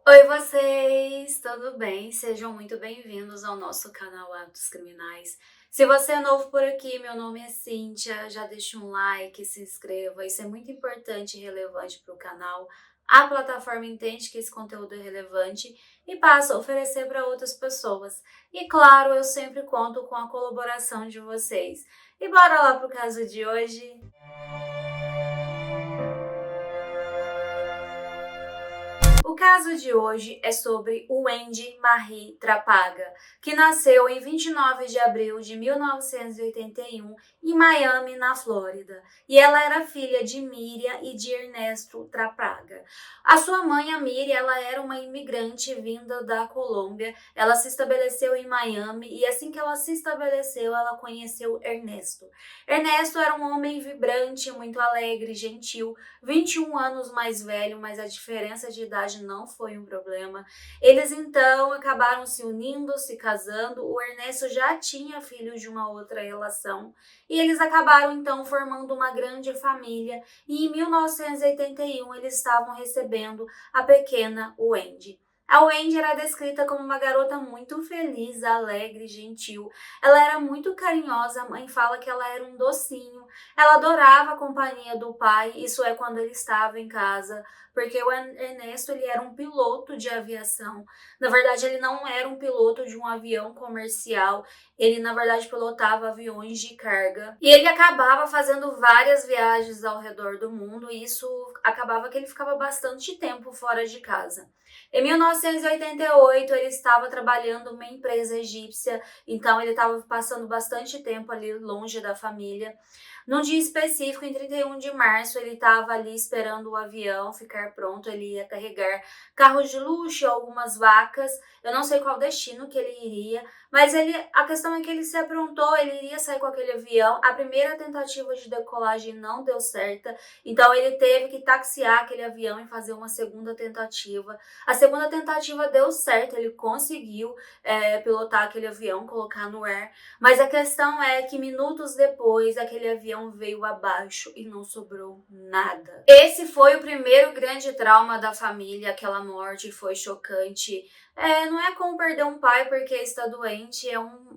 Oi, vocês! Tudo bem? Sejam muito bem-vindos ao nosso canal Hábitos Criminais. Se você é novo por aqui, meu nome é Cíntia, já deixa um like, se inscreva, isso é muito importante e relevante para o canal. A plataforma entende que esse conteúdo é relevante e passa a oferecer para outras pessoas. E claro, eu sempre conto com a colaboração de vocês. E bora lá para o caso de hoje? O caso de hoje é sobre Wendy Marie Trapaga, que nasceu em 29 de abril de 1981 em Miami, na Flórida, e ela era filha de Miriam e de Ernesto Trapaga. A sua mãe, a Miriam, ela era uma imigrante vinda da Colômbia. Ela se estabeleceu em Miami e assim que ela se estabeleceu, ela conheceu Ernesto. Ernesto era um homem vibrante, muito alegre, gentil, 21 anos mais velho, mas a diferença de idade não foi um problema. Eles então acabaram se unindo, se casando. O Ernesto já tinha filhos de uma outra relação e eles acabaram então formando uma grande família. E em 1981 eles estavam recebendo a pequena Wendy. A Wendy era descrita como uma garota muito feliz, alegre, gentil. Ela era muito carinhosa, a mãe fala que ela era um docinho. Ela adorava a companhia do pai, isso é quando ele estava em casa, porque o Ernesto ele era um piloto de aviação. Na verdade, ele não era um piloto de um avião comercial, ele na verdade pilotava aviões de carga. E ele acabava fazendo várias viagens ao redor do mundo, e isso acabava que ele ficava bastante tempo fora de casa. Em 1988, ele estava trabalhando numa empresa egípcia, então ele estava passando bastante tempo ali longe da família. Num dia específico, em 31 de março, ele estava ali esperando o avião ficar pronto, ele ia carregar carros de luxo, algumas vacas, eu não sei qual destino que ele iria, mas a questão é que ele se aprontou, ele iria sair com aquele avião, a primeira tentativa de decolagem não deu certa, então ele teve que taxiar aquele avião e fazer uma segunda tentativa. A segunda tentativa deu certo, ele conseguiu pilotar aquele avião, colocar no ar, mas a questão é que minutos depois aquele avião veio abaixo e não sobrou nada. Esse foi o primeiro grande trauma da família, aquela morte foi chocante. Não é como perder um pai porque está doente,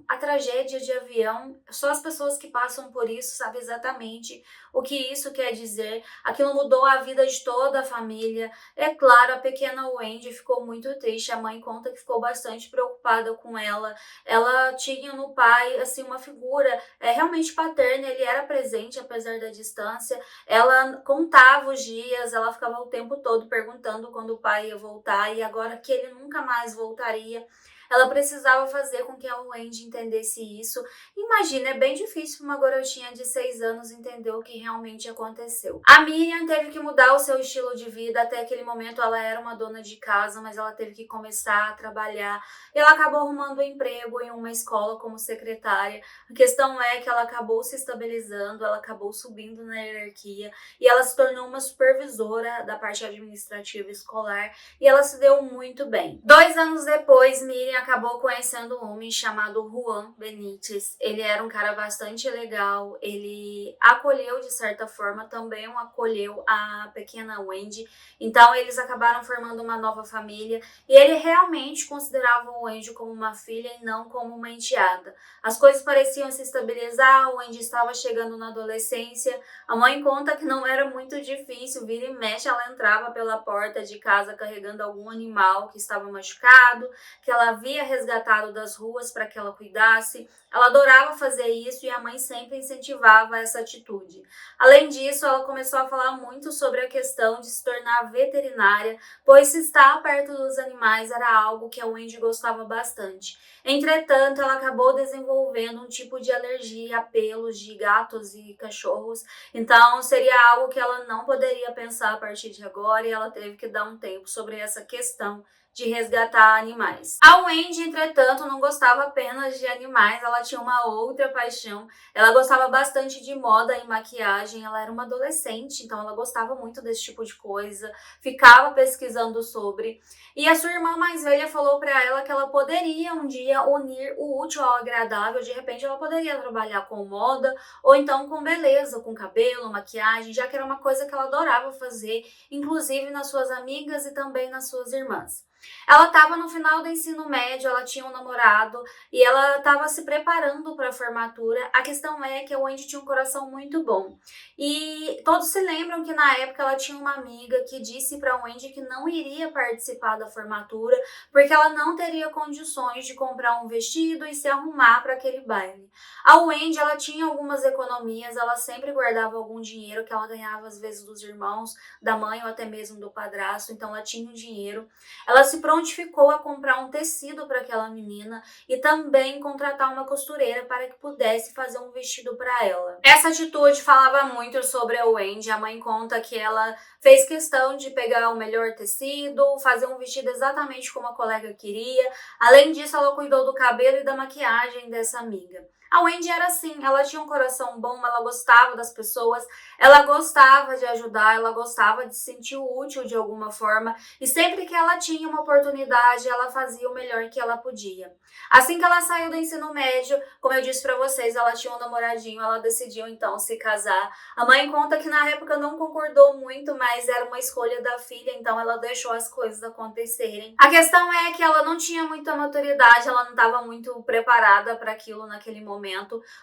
a tragédia de avião, só as pessoas que passam por isso sabem exatamente o que isso quer dizer. Aquilo mudou a vida de toda a família. É claro, a pequena Wendy ficou muito triste, a mãe conta que ficou bastante preocupada com ela. Ela tinha no pai, assim, uma figura realmente paterna, ele era presente apesar da distância. Ela contava os dias, ela ficava o tempo todo perguntando quando o pai ia voltar e agora que ele nunca mais voltaria. Ela precisava fazer com que a Wendy entendesse isso. Imagina, é bem difícil uma garotinha de 6 anos entender o que realmente aconteceu. A Miriam teve que mudar o seu estilo de vida. Até aquele momento ela era uma dona de casa, mas ela teve que começar a trabalhar. Ela acabou arrumando um emprego em uma escola como secretária. A questão é que ela acabou se estabilizando, ela acabou subindo na hierarquia e ela se tornou uma supervisora da parte administrativa escolar e ela se deu muito bem. 2 anos depois, Miriam acabou conhecendo um homem chamado Juan Benítez. Ele era um cara bastante legal, ele acolheu de certa forma, também acolheu a pequena Wendy. Então eles acabaram formando uma nova família e ele realmente considerava o Wendy como uma filha e não como uma enteada. As coisas pareciam se estabilizar, o Wendy estava chegando na adolescência. A mãe conta que não era muito difícil, vira e mexe, ela entrava pela porta de casa carregando algum animal que estava machucado, que ela havia resgatado das ruas para que ela cuidasse. Ela adorava fazer isso e a mãe sempre incentivava essa atitude. Além disso, ela começou a falar muito sobre a questão de se tornar veterinária, pois se estar perto dos animais era algo que a Wendy gostava bastante. Entretanto, ela acabou desenvolvendo um tipo de alergia a pelos de gatos e cachorros, então seria algo que ela não poderia pensar a partir de agora e ela teve que dar um tempo sobre essa questão de resgatar animais. A Wendy, entretanto, não gostava apenas de animais, ela tinha uma outra paixão. Ela gostava bastante de moda e maquiagem, ela era uma adolescente, então ela gostava muito desse tipo de coisa, ficava pesquisando sobre. E a sua irmã mais velha falou para ela que ela poderia um dia unir o útil ao agradável, de repente ela poderia trabalhar com moda ou então com beleza, com cabelo, maquiagem, já que era uma coisa que ela adorava fazer, inclusive nas suas amigas e também nas suas irmãs. Ela estava no final do ensino médio, ela tinha um namorado e ela estava se preparando para a formatura. A questão é que a Wendy tinha um coração muito bom. E todos se lembram que na época ela tinha uma amiga que disse para a Wendy que não iria participar da formatura porque ela não teria condições de comprar um vestido e se arrumar para aquele baile. A Wendy, ela tinha algumas economias, ela sempre guardava algum dinheiro que ela ganhava às vezes dos irmãos, da mãe ou até mesmo do padrasto, então ela tinha um dinheiro. Ela se prontificou a comprar um tecido para aquela menina e também contratar uma costureira para que pudesse fazer um vestido para ela. Essa atitude falava muito sobre a Wendy. A mãe conta que ela fez questão de pegar o melhor tecido, fazer um vestido exatamente como a colega queria. Além disso, ela cuidou do cabelo e da maquiagem dessa amiga. A Wendy era assim, ela tinha um coração bom, ela gostava das pessoas, ela gostava de ajudar, ela gostava de se sentir útil de alguma forma e sempre que ela tinha uma oportunidade, ela fazia o melhor que ela podia. Assim que ela saiu do ensino médio, como eu disse pra vocês, ela tinha um namoradinho, ela decidiu então se casar. A mãe conta que na época não concordou muito, mas era uma escolha da filha, então ela deixou as coisas acontecerem. A questão é que ela não tinha muita maturidade, ela não estava muito preparada para aquilo naquele momento.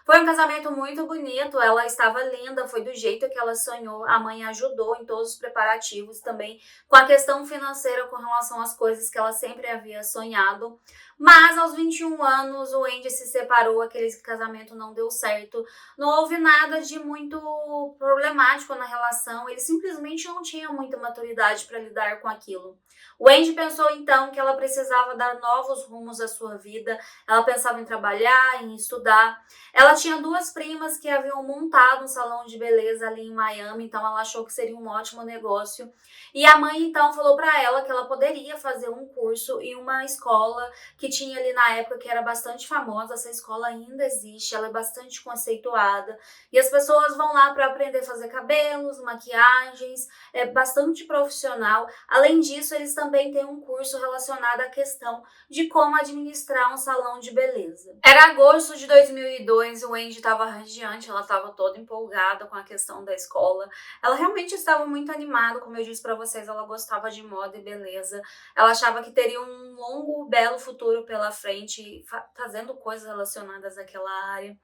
Foi um casamento muito bonito, ela estava linda, foi do jeito que ela sonhou. A mãe ajudou em todos os preparativos também, com a questão financeira com relação às coisas que ela sempre havia sonhado. Mas aos 21 anos o Andy se separou, aquele casamento não deu certo. Não houve nada de muito problemático na relação, ele simplesmente não tinha muita maturidade para lidar com aquilo. O Andy pensou então que ela precisava dar novos rumos à sua vida, ela pensava em trabalhar, em estudar. Ela tinha duas primas que haviam montado um salão de beleza ali em Miami, então ela achou que seria um ótimo negócio. E a mãe então falou para ela que ela poderia fazer um curso em uma escola que tinha ali na época, que era bastante famosa. Essa escola ainda existe, ela é bastante conceituada e as pessoas vão lá para aprender a fazer cabelos, maquiagens, é bastante profissional. Além disso, eles também têm um curso relacionado à questão de como administrar um salão de beleza. Era agosto de 2002, o Wendy estava radiante, ela estava toda empolgada com a questão da escola. Ela realmente estava muito animada, como eu disse para vocês, ela gostava de moda e beleza. Ela achava que teria um longo, belo futuro pela frente, fazendo coisas relacionadas àquela área.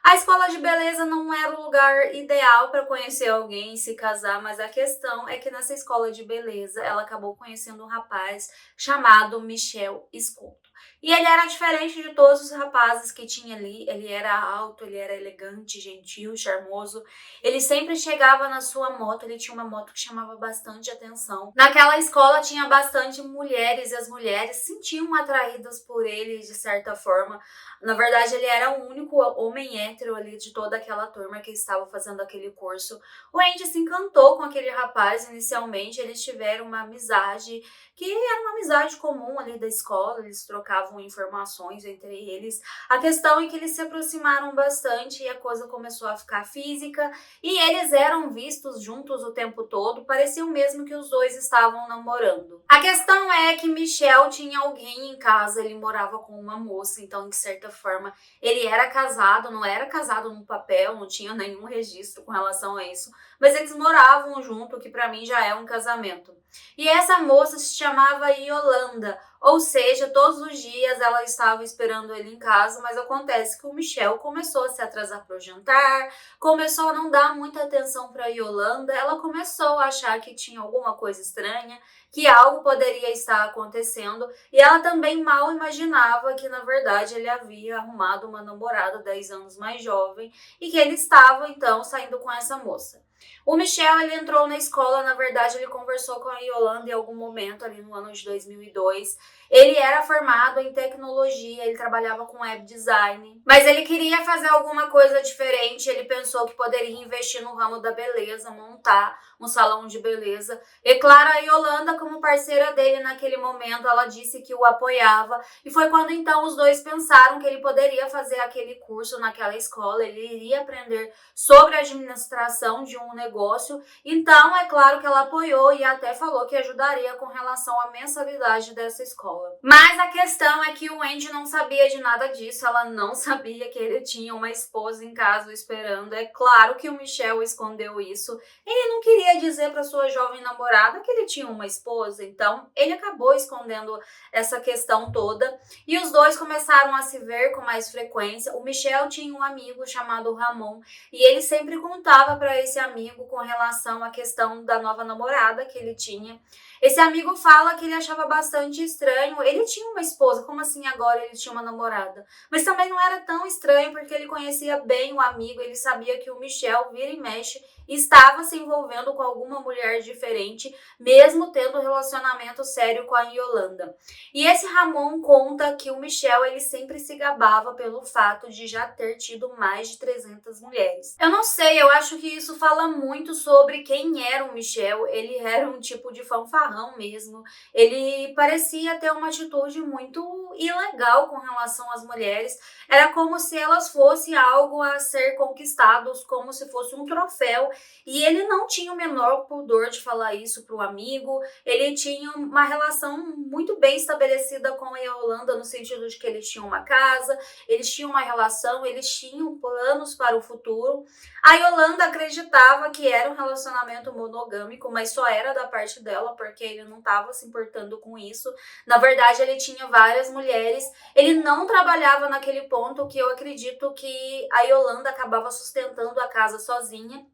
A escola de beleza não era o lugar ideal para conhecer alguém e se casar, mas a questão é que nessa escola de beleza ela acabou conhecendo um rapaz chamado Michel Escoto. E ele era diferente de todos os rapazes que tinha ali, ele era alto, ele era elegante, gentil, charmoso. Ele sempre chegava na sua moto, ele tinha uma moto que chamava bastante atenção. Naquela escola tinha bastante mulheres e as mulheres se sentiam atraídas por ele de certa forma. Na verdade, ele era o único homem hétero ali de toda aquela turma que estava fazendo aquele curso. O Andy se encantou com aquele rapaz inicialmente, eles tiveram uma amizade que era uma amizade comum ali da escola, eles trocavam informações entre eles. A questão é que eles se aproximaram bastante e a coisa começou a ficar física e eles eram vistos juntos o tempo todo, parecia mesmo que os dois estavam namorando. A questão é que Michel tinha alguém em casa, ele morava com uma moça, então de certa forma ele era casado, não era casado no papel, não tinha nenhum registro com relação a isso, mas eles moravam junto, que para mim já é um casamento. E essa moça se chamava Yolanda, ou seja, todos os dias ela estava esperando ele em casa, mas acontece que o Michel começou a se atrasar para o jantar, começou a não dar muita atenção para Yolanda, ela começou a achar que tinha alguma coisa estranha, que algo poderia estar acontecendo, e ela também mal imaginava que na verdade ele havia arrumado uma namorada 10 anos mais jovem e que ele estava então saindo com essa moça. O Michel, ele entrou na escola, na verdade ele conversou com a Yolanda em algum momento ali no ano de 2002. Ele era formado em tecnologia, ele trabalhava com web design, mas ele queria fazer alguma coisa diferente, ele pensou que poderia investir no ramo da beleza, montar um salão de beleza. E claro, a Yolanda, como parceira dele naquele momento, ela disse que o apoiava, e foi quando então os dois pensaram que ele poderia fazer aquele curso naquela escola, ele iria aprender sobre a administração de um um negócio, então é claro que ela apoiou e até falou que ajudaria com relação à mensalidade dessa escola. Mas a questão é que o Andy não sabia de nada disso, ela não sabia que ele tinha uma esposa em casa esperando. É claro que o Michel escondeu isso. Ele não queria dizer para sua jovem namorada que ele tinha uma esposa, então ele acabou escondendo essa questão toda e os dois começaram a se ver com mais frequência. O Michel tinha um amigo chamado Ramon e ele sempre contava para esse amigo com relação à questão da nova namorada que ele tinha. Esse amigo fala que ele achava bastante estranho. Ele tinha uma esposa, como assim agora ele tinha uma namorada? Mas também não era tão estranho porque ele conhecia bem o amigo, ele sabia que o Michel vira e mexe estava se envolvendo com alguma mulher diferente, mesmo tendo um relacionamento sério com a Yolanda. E esse Ramon conta que o Michel ele sempre se gabava pelo fato de já ter tido mais de 300 mulheres. Eu não sei, eu acho que isso fala muito sobre quem era o Michel. Ele era um tipo de fanfarrão mesmo. Ele parecia ter uma atitude muito ilegal com relação às mulheres. Era como se elas fossem algo a ser conquistados, como se fosse um troféu. E ele não tinha o menor pudor de falar isso para o amigo. Ele tinha uma relação muito bem estabelecida com a Yolanda, no sentido de que eles tinham uma casa, eles tinham uma relação, eles tinham planos para o futuro. A Yolanda acreditava que era um relacionamento monogâmico, mas só era da parte dela, porque ele não estava se importando com isso. Na verdade, ele tinha várias mulheres. Ele não trabalhava naquele ponto que eu acredito que a Yolanda acabava sustentando a casa sozinha.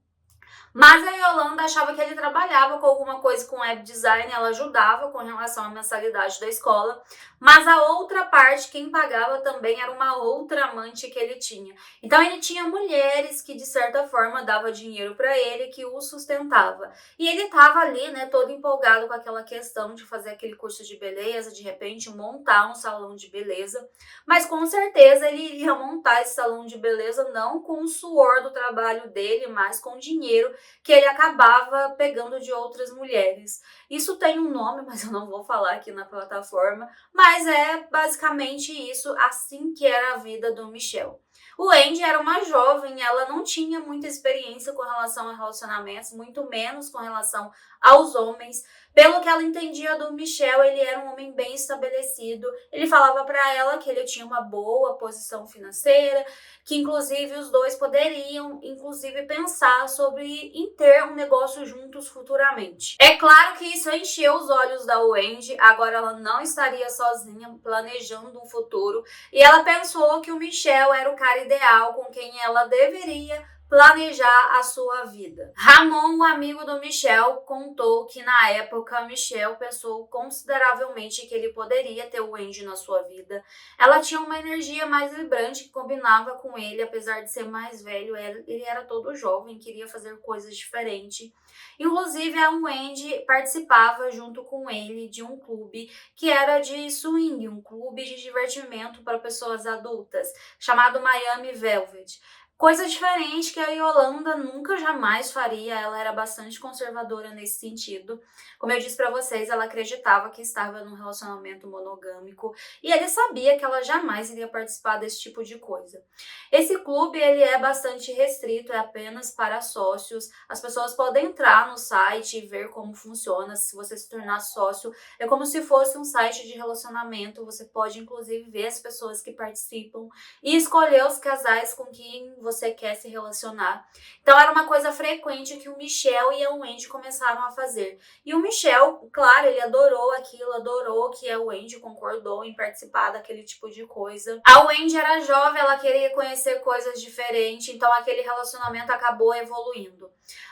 Mas a Yolanda achava que ele trabalhava com alguma coisa com web design, ela ajudava com relação à mensalidade da escola, mas a outra parte, quem pagava também era uma outra amante que ele tinha. Então ele tinha mulheres que de certa forma dava dinheiro para ele, que o sustentava. E ele estava ali, né, todo empolgado com aquela questão de fazer aquele curso de beleza, de repente montar um salão de beleza, mas com certeza ele iria montar esse salão de beleza não com o suor do trabalho dele, mas com dinheiro que ele acabava pegando de outras mulheres. Isso tem um nome, mas eu não vou falar aqui na plataforma, mas é basicamente isso, assim que era a vida do Michel. O Andy era uma jovem, ela não tinha muita experiência com relação a relacionamentos, muito menos com relação aos homens. Pelo que ela entendia do Michel, ele era um homem bem estabelecido. Ele falava para ela que ele tinha uma boa posição financeira, que inclusive os dois poderiam, inclusive, pensar sobre em ter um negócio juntos futuramente. É claro que isso encheu os olhos da Wendy, agora ela não estaria sozinha planejando um futuro, e ela pensou que o Michel era o cara ideal com quem ela deveria planejar a sua vida. Ramon, o amigo do Michel, contou que na época Michel pensou consideravelmente que ele poderia ter o Andy na sua vida. Ela tinha uma energia mais vibrante que combinava com ele, apesar de ser mais velho, ele era todo jovem, queria fazer coisas diferentes. Inclusive, a Wendy participava junto com ele de um clube que era de swing, um clube de divertimento para pessoas adultas, chamado Miami Velvet. Coisa diferente que a Yolanda nunca jamais faria, ela era bastante conservadora nesse sentido. Como eu disse para vocês, ela acreditava que estava num relacionamento monogâmico e ele sabia que ela jamais iria participar desse tipo de coisa. Esse clube ele é bastante restrito, é apenas para sócios. As pessoas podem entrar no site e ver como funciona. Se você se tornar sócio, é como se fosse um site de relacionamento. Você pode inclusive ver as pessoas que participam e escolher os casais com quem você quer se relacionar. Então era uma coisa frequente que o Michel e a Wendy começaram a fazer. E o Michel, claro, ele adorou aquilo, adorou que a Wendy concordou em participar daquele tipo de coisa. A Wendy era jovem, ela queria conhecer coisas diferentes, então aquele relacionamento acabou evoluindo.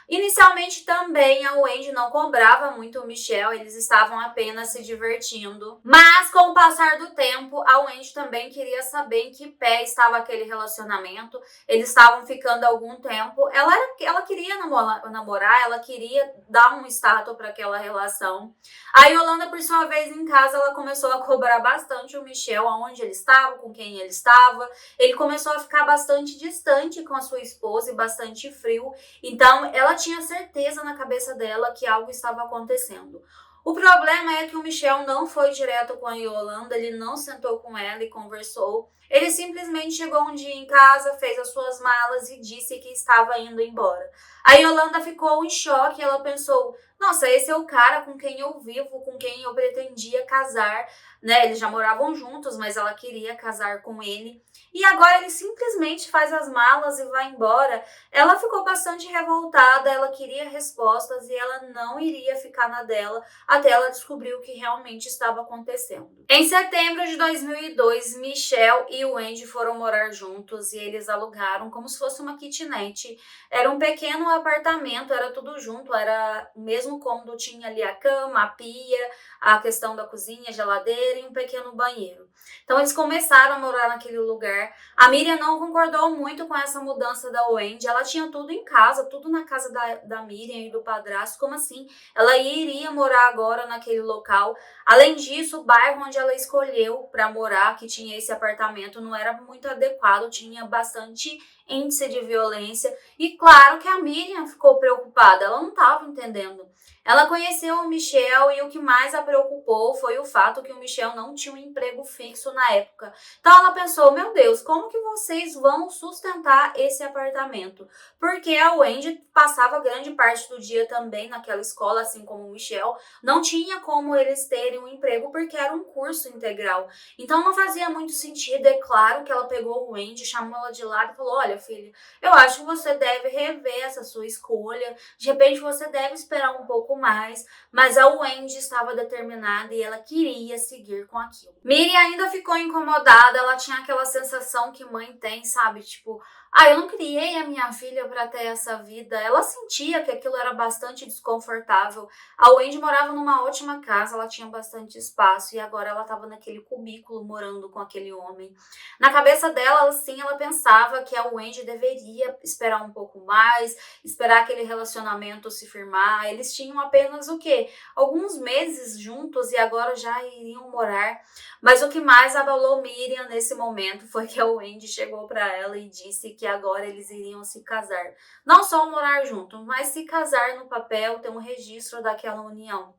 Inicialmente também a Wendy não cobrava muito o Michel, eles estavam apenas se divertindo. Mas com o passar do tempo, a Wendy também queria saber em que pé estava aquele relacionamento. Eles estavam ficando há algum tempo. Ela queria namorar, ela queria dar um status para aquela relação. A Yolanda, por sua vez, em casa, ela começou a cobrar bastante o Michel, aonde ele estava, com quem ele estava. Ele começou a ficar bastante distante com a sua esposa e bastante frio. Então, ela tinha certeza na cabeça dela que algo estava acontecendo. O problema é que o Michel não foi direto com a Yolanda, ele não sentou com ela e conversou. Ele simplesmente chegou um dia em casa, fez as suas malas e disse que estava indo embora. A Yolanda ficou em choque, ela pensou: nossa, esse é o cara com quem eu vivo, com quem eu pretendia casar, né? Eles já moravam juntos, mas ela queria casar com ele. E agora ele simplesmente faz as malas e vai embora. Ela ficou bastante revoltada, ela queria respostas e ela não iria ficar na dela até ela descobrir o que realmente estava acontecendo. Em setembro de 2002, Michel e o Andy foram morar juntos e eles alugaram como se fosse uma kitnet. Era um pequeno apartamento, era tudo junto, era o mesmo cômodo, tinha ali a cama, a pia, a questão da cozinha, geladeira e um pequeno banheiro. Então eles começaram a morar naquele lugar. A Miriam não concordou muito com essa mudança da Wendy, ela tinha tudo em casa, tudo na casa da Miriam e do padrasto. Como assim? Ela iria morar agora naquele local. Além disso, o bairro onde ela escolheu para morar, que tinha esse apartamento, não era muito adequado, tinha bastante índice de violência. E claro que a Miriam ficou preocupada, ela não estava entendendo. Ela conheceu o Michel e o que mais a preocupou foi o fato que o Michel não tinha um emprego fixo na época. Então ela pensou: meu Deus, como que vocês vão sustentar esse apartamento? Porque a Wendy passava grande parte do dia também naquela escola, assim como o Michel. Não tinha como eles terem um emprego porque era um curso integral. Então não fazia muito sentido. É claro que ela pegou o Wendy, chamou ela de lado e falou: olha, filha, eu acho que você deve rever essa sua escolha. De repente você deve esperar um pouco mais, mas a Wendy estava determinada e ela queria seguir com aquilo. Miriam ainda ficou incomodada, ela tinha aquela sensação que mãe tem, sabe? Tipo, eu não criei a minha filha para ter essa vida. Ela sentia que aquilo era bastante desconfortável. A Wendy morava numa ótima casa, ela tinha bastante espaço e agora ela estava naquele cubículo morando com aquele homem. Na cabeça dela, assim, ela pensava que a Wendy deveria esperar um pouco mais, esperar aquele relacionamento se firmar. Eles tinham apenas o quê? Alguns meses juntos e agora já iriam morar. Mas o que mais abalou Miriam nesse momento foi que a Wendy chegou para ela e disse que agora eles iriam se casar. Não só morar junto, mas se casar no papel, ter um registro daquela união.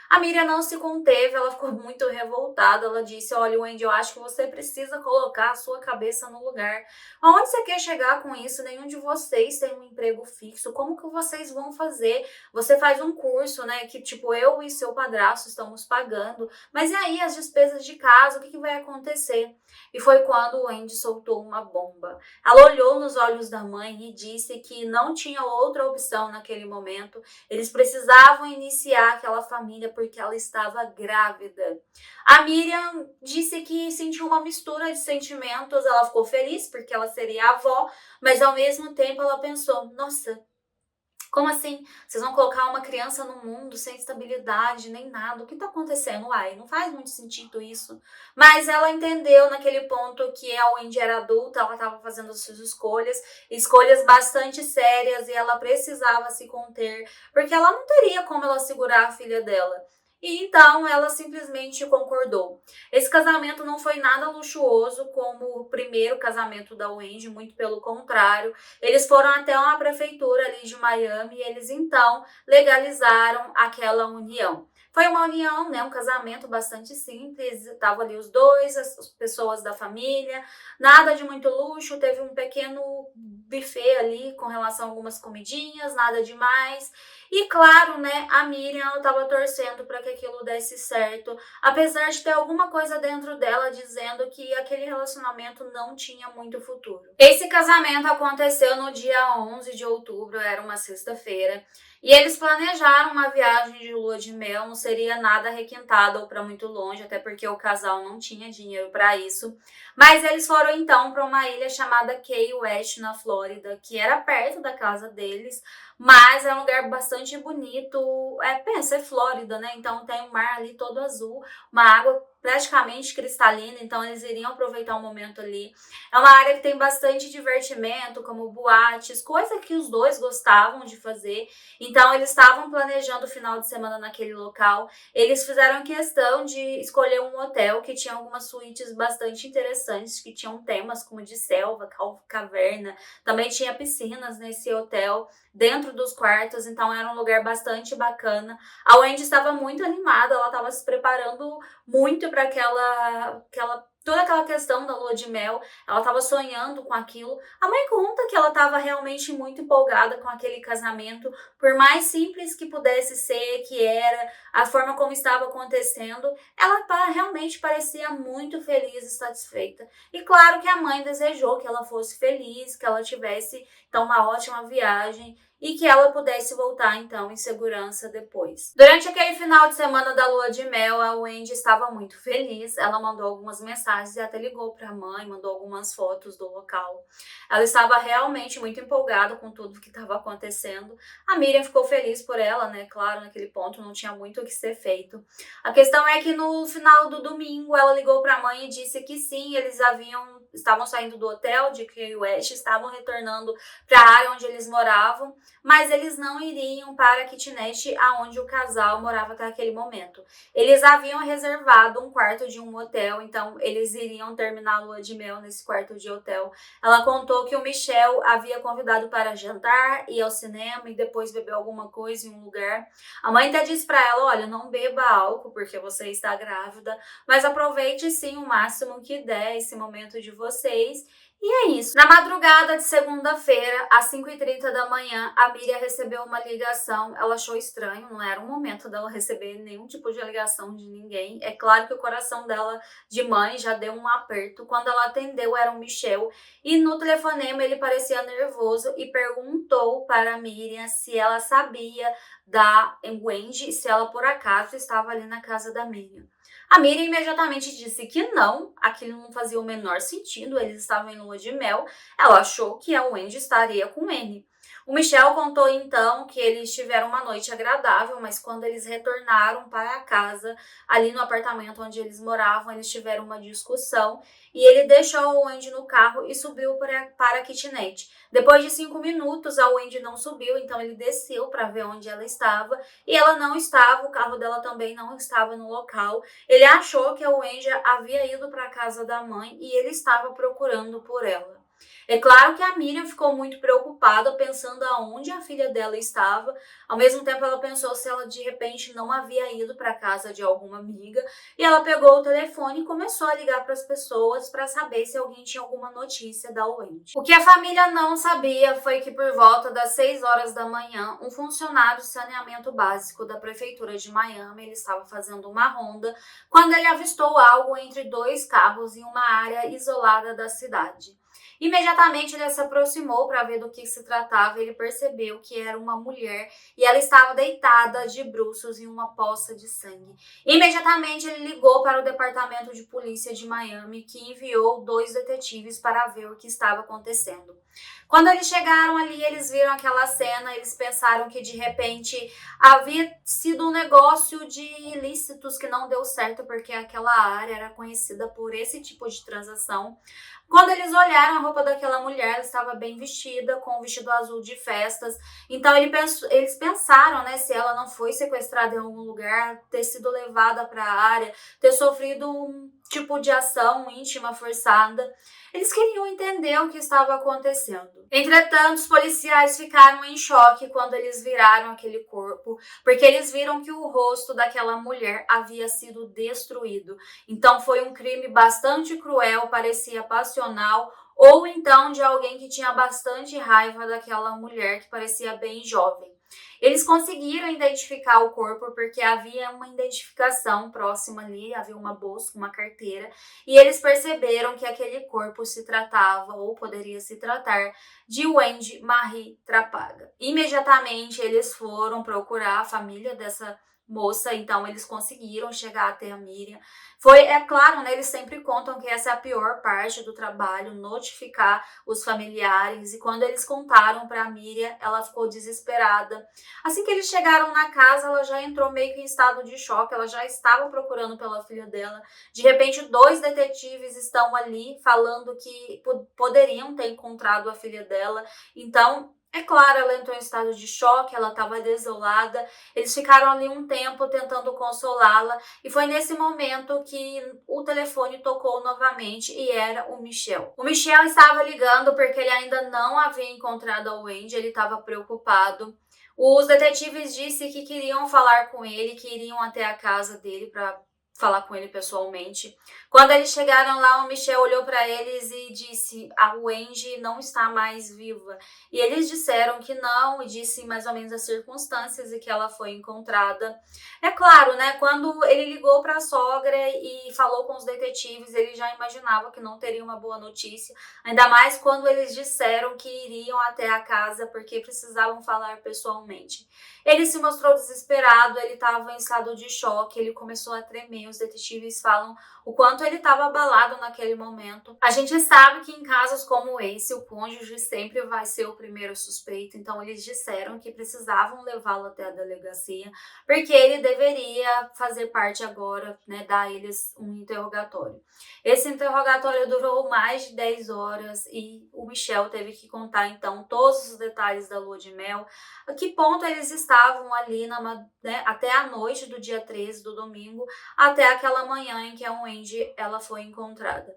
A Miriam não se conteve, ela ficou muito revoltada. Ela disse: olha, Wendy, eu acho que você precisa colocar a sua cabeça no lugar. Aonde você quer chegar com isso? Nenhum de vocês tem um emprego fixo. Como que vocês vão fazer? Você faz um curso, né, que tipo eu e seu padrasto estamos pagando. Mas e aí as despesas de casa? O que vai acontecer? E foi quando o Wendy soltou uma bomba. Ela olhou nos olhos da mãe e disse que não tinha outra opção naquele momento. Eles precisavam iniciar aquela família porque ela estava grávida. A Miriam disse que sentiu uma mistura de sentimentos. Ela ficou feliz porque ela seria avó, mas ao mesmo tempo ela pensou: nossa, como assim? Vocês vão colocar uma criança no mundo sem estabilidade, nem nada. O que tá acontecendo? Uai, não faz muito sentido isso. Mas ela entendeu naquele ponto que a Wendy era adulta, ela estava fazendo as suas escolhas, escolhas bastante sérias, e ela precisava se conter, porque ela não teria como ela segurar a filha dela. E então ela simplesmente concordou. Esse casamento não foi nada luxuoso como o primeiro casamento da Wendy, muito pelo contrário. Eles foram até uma prefeitura ali de Miami e eles então legalizaram aquela união. Foi uma união, né, um casamento bastante simples, estavam ali os dois, as pessoas da família, nada de muito luxo, teve um pequeno buffet ali com relação a algumas comidinhas, nada demais. E claro, né, a Miriam estava torcendo para que aquilo desse certo, apesar de ter alguma coisa dentro dela dizendo que aquele relacionamento não tinha muito futuro. Esse casamento aconteceu no dia 11 de outubro, era uma sexta-feira, e eles planejaram uma viagem de lua de mel, não seria nada requintado ou para muito longe, até porque o casal não tinha dinheiro para isso. Mas eles foram então para uma ilha chamada Key West, na Flórida, que era perto da casa deles, mas é um lugar bastante bonito. Pensa, é Flórida, né? Então tem um mar ali todo azul, uma água praticamente cristalina, então eles iriam aproveitar o momento ali. É uma área que tem bastante divertimento, como boates, coisa que os dois gostavam de fazer. Então eles estavam planejando o final de semana naquele local. Eles fizeram questão de escolher um hotel que tinha algumas suítes bastante interessantes, que tinham temas como de selva, caverna, também tinha piscinas nesse hotel. dentro dos quartos, então era um lugar bastante bacana. A Wendy estava muito animada, ela estava se preparando muito para toda aquela questão da lua de mel, ela estava sonhando com aquilo. A mãe conta que ela estava realmente muito empolgada com aquele casamento, por mais simples que pudesse ser, que era, a forma como estava acontecendo, ela realmente parecia muito feliz e satisfeita. E claro que a mãe desejou que ela fosse feliz, que ela tivesse então uma ótima viagem e que ela pudesse voltar então em segurança depois. Durante aquele final de semana da lua de mel, a Wendy estava muito feliz. Ela mandou algumas mensagens e até ligou para a mãe, mandou algumas fotos do local. Ela estava realmente muito empolgada com tudo que estava acontecendo. A Miriam ficou feliz por ela, né? Claro, naquele ponto não tinha muito o que ser feito. A questão é que no final do domingo ela ligou para a mãe e disse que sim, eles estavam saindo do hotel de Key West, estavam retornando para a área onde eles moravam, mas eles não iriam para a kitnet aonde o casal morava até aquele momento. Eles haviam reservado um quarto de um hotel, então eles iriam terminar a lua de mel nesse quarto de hotel. Ela contou que o Michel havia convidado para jantar, ir ao cinema e depois beber alguma coisa em um lugar. A mãe até disse para ela, olha, não beba álcool porque você está grávida, mas aproveite sim o máximo que der esse momento de vocês. E é isso. Na madrugada de segunda-feira, às 5h30 da manhã, a Miriam recebeu uma ligação. Ela achou estranho, não era o momento dela receber nenhum tipo de ligação de ninguém. É claro que o coração dela de mãe já deu um aperto. Quando ela atendeu, era o Michel. E no telefonema ele parecia nervoso e perguntou para a Miriam se ela sabia da Wendy, se ela por acaso estava ali na casa da Miriam. A Miriam imediatamente disse que não, aquilo não fazia o menor sentido, eles estavam em lua de mel, ela achou que a Wendy estaria com ele. O Michel contou então que eles tiveram uma noite agradável, mas quando eles retornaram para casa, ali no apartamento onde eles moravam, eles tiveram uma discussão e ele deixou a Wendy no carro e subiu para a kitnet. Depois de 5 minutos, a Wendy não subiu, então ele desceu para ver onde ela estava e ela não estava, o carro dela também não estava no local. Ele achou que a Wendy havia ido para a casa da mãe e ele estava procurando por ela. É claro que a Miriam ficou muito preocupada, pensando aonde a filha dela estava. Ao mesmo tempo, ela pensou se ela de repente não havia ido para a casa de alguma amiga. E ela pegou o telefone e começou a ligar para as pessoas para saber se alguém tinha alguma notícia da Wendy. O que a família não sabia foi que por volta das 6 horas da manhã, um funcionário de saneamento básico da prefeitura de Miami, ele estava fazendo uma ronda quando ele avistou algo entre 2 carros em uma área isolada da cidade. Imediatamente ele se aproximou para ver do que se tratava e ele percebeu que era uma mulher e ela estava deitada de bruços em uma poça de sangue. Imediatamente ele ligou para o departamento de polícia de Miami, que enviou 2 detetives para ver o que estava acontecendo. Quando eles chegaram ali, eles viram aquela cena, eles pensaram que de repente havia sido um negócio de ilícitos que não deu certo, porque aquela área era conhecida por esse tipo de transação. Quando eles olharam a roupa daquela mulher, ela estava bem vestida, com um vestido azul de festas. Então eles pensaram, né, se ela não foi sequestrada em algum lugar, ter sido levada para a área, ter sofrido um tipo de ação íntima forçada. Eles queriam entender o que estava acontecendo. Entretanto, os policiais ficaram em choque quando eles viraram aquele corpo, porque eles viram que o rosto daquela mulher havia sido destruído. Então foi um crime bastante cruel, parecia passional, ou então de alguém que tinha bastante raiva daquela mulher que parecia bem jovem. Eles conseguiram identificar o corpo porque havia uma identificação próxima ali, havia uma bolsa, uma carteira, e eles perceberam que aquele corpo se tratava, ou poderia se tratar, de Wendy Marie Trapaga. Imediatamente eles foram procurar a família dessa moça, então eles conseguiram chegar até a Miriam. É claro, né, eles sempre contam que essa é a pior parte do trabalho, notificar os familiares, e quando eles contaram para a Miriam, ela ficou desesperada. Assim que eles chegaram na casa, ela já entrou meio que em estado de choque, ela já estava procurando pela filha dela. De repente, 2 detetives estão ali falando que poderiam ter encontrado a filha dela, então É claro, ela entrou em estado de choque, ela estava desolada. Eles ficaram ali um tempo tentando consolá-la e foi nesse momento que o telefone tocou novamente e era o Michel. O Michel estava ligando porque ele ainda não havia encontrado a Wendy, ele estava preocupado. Os detetives disseram que queriam falar com ele, que iriam até a casa dele para falar com ele pessoalmente. Quando eles chegaram lá, o Michel olhou para eles e disse: a Wendy não está mais viva. E eles disseram que não, e disse mais ou menos as circunstâncias e que ela foi encontrada. É claro, né? Quando ele ligou para a sogra e falou com os detetives, ele já imaginava que não teria uma boa notícia, ainda mais quando eles disseram que iriam até a casa porque precisavam falar pessoalmente. Ele se mostrou desesperado, ele estava em estado de choque, ele começou a tremer. Os detetives falam o quanto ele estava abalado naquele momento. A gente sabe que em casos como esse, o cônjuge sempre vai ser o primeiro suspeito, então eles disseram que precisavam levá-lo até a delegacia, porque ele deveria fazer parte agora, né, dar a eles um interrogatório. Esse interrogatório durou mais de 10 horas e o Michel teve que contar então todos os detalhes da lua de mel, a que ponto eles estavam ali né, até a noite do dia 13 do domingo, até aquela manhã em que a Wendy ela foi encontrada.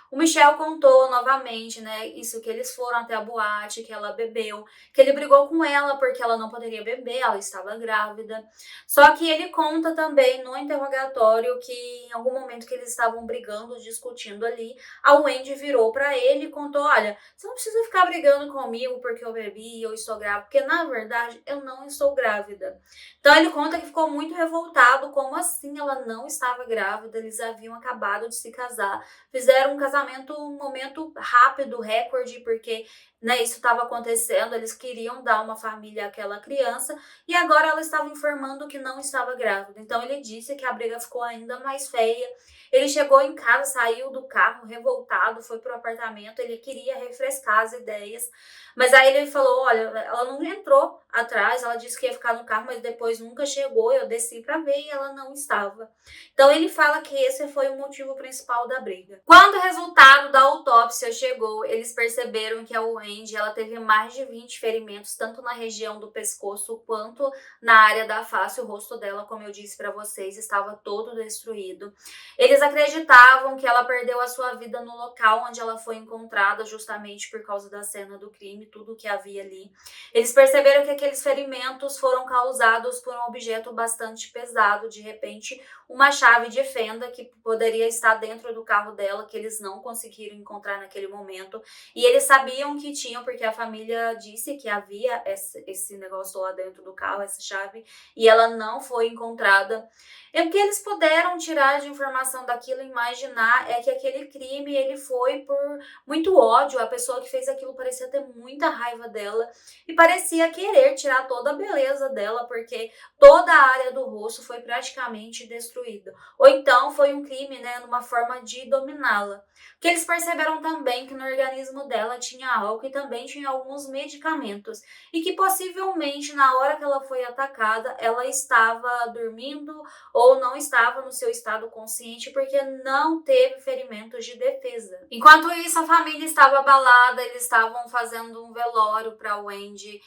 O Michel contou novamente, né, isso que eles foram até a boate, que ela bebeu, que ele brigou com ela porque ela não poderia beber, ela estava grávida. Só que ele conta também no interrogatório que em algum momento que eles estavam brigando, discutindo ali, a Wendy virou para ele e contou: olha, você não precisa ficar brigando comigo porque eu bebi e eu estou grávida, porque na verdade eu não estou grávida. Então ele conta que ficou muito revoltado, como assim ela não estava grávida, eles haviam acabado de se casar, fizeram um casamento, um momento rápido, recorde, porque né, isso estava acontecendo, eles queriam dar uma família àquela criança e agora ela estava informando que não estava grávida. Então ele disse que a briga ficou ainda mais feia. Ele chegou em casa, saiu do carro revoltado, foi pro apartamento, ele queria refrescar as ideias, mas aí ele falou: olha, ela não entrou atrás, ela disse que ia ficar no carro, mas depois nunca chegou, eu desci para ver e ela não estava. Então ele fala que esse foi o motivo principal da briga. Quando o resultado da autópsia chegou, eles perceberam que a Wendy ela teve mais de 20 ferimentos, tanto na região do pescoço quanto na área da face. O rosto dela, como eu disse para vocês, estava todo destruído. Eles acreditavam que ela perdeu a sua vida no local onde ela foi encontrada, justamente por causa da cena do crime, tudo que havia ali. Eles perceberam que aqueles ferimentos foram causados por um objeto bastante pesado, de repente uma chave de fenda que poderia estar dentro do carro dela, que eles não conseguiram encontrar naquele momento. E eles sabiam que tinham, porque a família disse que havia esse negócio lá dentro do carro, essa chave, e ela não foi encontrada. E o que eles puderam tirar de informação daquilo, imaginar, é que aquele crime ele foi por muito ódio. A pessoa que fez aquilo parecia ter muita raiva dela e parecia querer tirar toda a beleza dela, porque toda a área do rosto foi praticamente destruída. Ou então foi um crime, né, numa forma de dominá-la. Que eles perceberam também que no organismo dela tinha álcool e também tinha alguns medicamentos e que possivelmente na hora que ela foi atacada, ela estava dormindo ou não estava no seu estado consciente porque não teve ferimentos de defesa. Enquanto isso, a família estava abalada, eles estavam fazendo um velório para Wendy,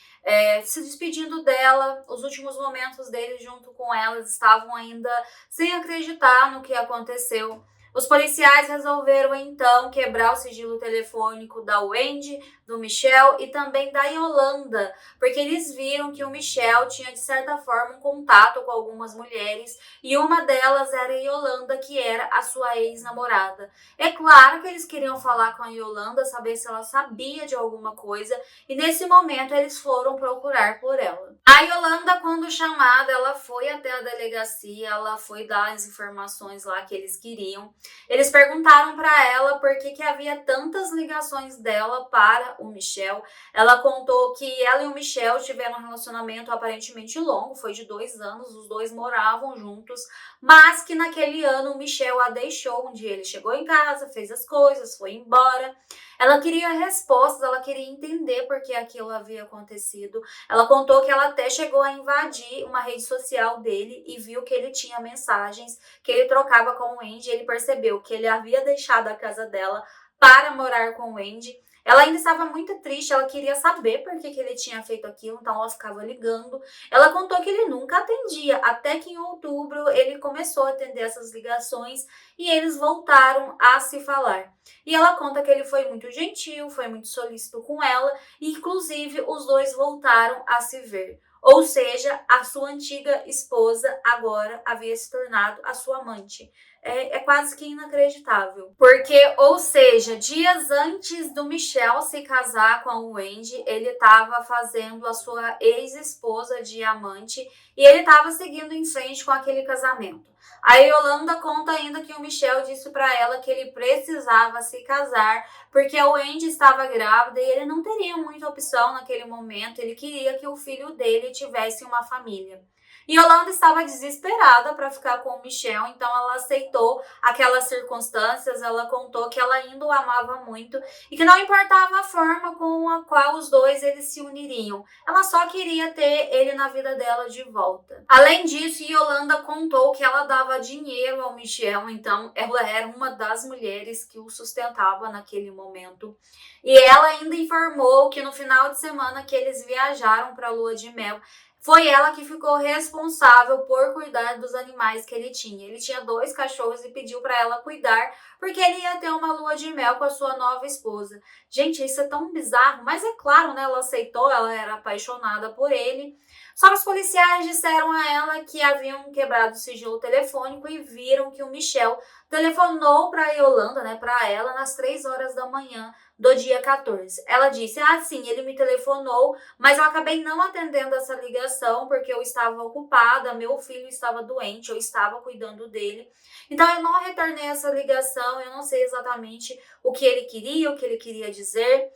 se despedindo dela. Os últimos momentos deles junto com ela, eles estavam ainda sem acreditar no que aconteceu. Os policiais resolveram então quebrar o sigilo telefônico da Wendy, do Michel e também da Yolanda, porque eles viram que o Michel tinha de certa forma um contato com algumas mulheres e uma delas era a Yolanda, que era a sua ex-namorada. É claro que eles queriam falar com a Yolanda, saber se ela sabia de alguma coisa, e nesse momento eles foram procurar por ela. A Yolanda, quando chamada, ela foi até a delegacia, ela foi dar as informações lá que eles queriam. Eles perguntaram para ela por que havia tantas ligações dela para o Michel. Ela contou que ela e o Michel tiveram um relacionamento aparentemente longo, foi de 2 anos, os dois moravam juntos, mas que naquele ano o Michel a deixou. Um dia ele chegou em casa, fez as coisas, foi embora. Ela queria respostas, ela queria entender por que aquilo havia acontecido. Ela contou que ela até chegou a invadir uma rede social dele e viu que ele tinha mensagens que ele trocava com o Wendy. Ele percebeu que ele havia deixado a casa dela para morar com o Wendy. Ela ainda estava muito triste, ela queria saber por que ele tinha feito aquilo, então ela ficava ligando. Ela contou que ele nunca atendia, até que em outubro ele começou a atender essas ligações e eles voltaram a se falar. E ela conta que ele foi muito gentil, foi muito solícito com ela, e inclusive os dois voltaram a se ver. Ou seja, a sua antiga esposa agora havia se tornado a sua amante. É quase que inacreditável. Porque, ou seja, dias antes do Michel se casar com o Wendy, ele estava fazendo a sua ex-esposa de amante e ele estava seguindo em frente com aquele casamento. A Yolanda conta ainda que o Michel disse para ela que ele precisava se casar porque a Wendy estava grávida e ele não teria muita opção naquele momento. Ele queria que o filho dele tivesse uma família. E Yolanda estava desesperada para ficar com o Michel, então ela aceitou aquelas circunstâncias. Ela contou que ela ainda o amava muito e que não importava a forma com a qual os dois eles se uniriam. Ela só queria ter ele na vida dela de volta. Além disso, Yolanda contou que ela dava dinheiro ao Michel, então ela era uma das mulheres que o sustentava naquele momento. E ela ainda informou que no final de semana que eles viajaram para a lua de mel, foi ela que ficou responsável por cuidar dos animais que ele tinha. Ele tinha 2 cachorros e pediu para ela cuidar, porque ele ia ter uma lua de mel com a sua nova esposa. Gente, isso é tão bizarro, mas é claro, né? Ela aceitou, ela era apaixonada por ele. Só que os policiais disseram a ela que haviam quebrado o sigilo telefônico e viram que o Michel telefonou para a Yolanda, né, para ela, nas 3 horas da manhã do dia 14. Ela disse: sim, ele me telefonou, mas eu acabei não atendendo essa ligação porque eu estava ocupada, meu filho estava doente, eu estava cuidando dele. Então eu não retornei essa ligação, eu não sei exatamente o que ele queria dizer.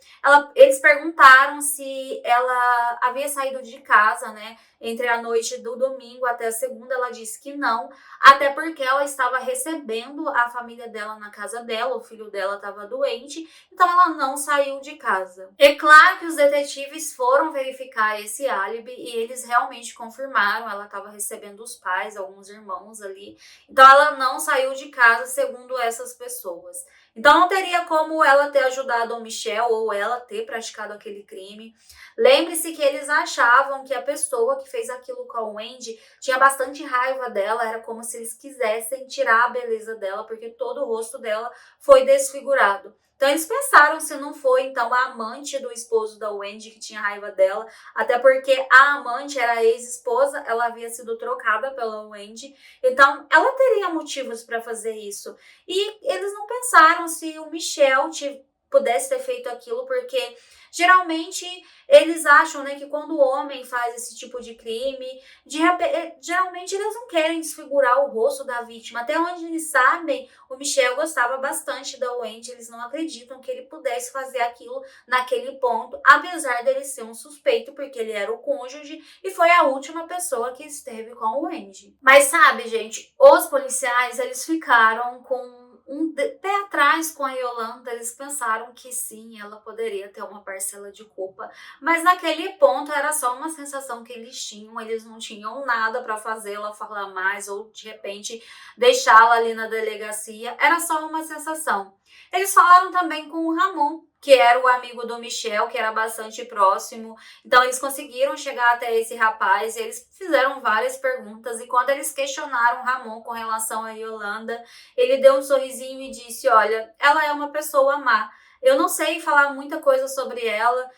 Eles perguntaram se ela havia saído de casa, né, entre a noite do domingo até a segunda. Ela disse que não, até porque ela estava recebendo a família dela na casa dela, o filho dela estava doente, então ela não saiu de casa. É claro que os detetives foram verificar esse álibi e eles realmente confirmaram, ela estava recebendo os pais, alguns irmãos ali, então ela não saiu de casa, segundo essas pessoas. Então não teria como ela ter ajudado o Michel ou ela ter praticado aquele crime. Lembre-se que eles achavam que a pessoa que fez aquilo com a Wendy tinha bastante raiva dela, era como se eles quisessem tirar a beleza dela, porque todo o rosto dela foi desfigurado. Então eles pensaram se não foi então a amante do esposo da Wendy que tinha raiva dela, até porque a amante era a ex-esposa, ela havia sido trocada pela Wendy, então ela teria motivos para fazer isso. E eles não pensaram se o Michel pudesse ter feito aquilo, porque geralmente eles acham, né, que quando o homem faz esse tipo de crime, geralmente eles não querem desfigurar o rosto da vítima. Até onde eles sabem, o Michel gostava bastante da Wendy, eles não acreditam que ele pudesse fazer aquilo naquele ponto, apesar dele ser um suspeito, porque ele era o cônjuge e foi a última pessoa que esteve com o Wendy. Mas sabe, gente, os policiais, eles ficaram com pé atrás com a Yolanda. Eles pensaram que sim, ela poderia ter uma parcela de culpa, mas naquele ponto era só uma sensação que eles tinham, eles não tinham nada para fazê-la falar mais ou de repente deixá-la ali na delegacia, era só uma sensação. Eles falaram também com o Ramon, que era o amigo do Michel, que era bastante próximo, então eles conseguiram chegar até esse rapaz e eles fizeram várias perguntas, e quando eles questionaram o Ramon com relação a Yolanda, ele deu um sorrisinho e disse: olha, ela é uma pessoa má, eu não sei falar muita coisa sobre ela,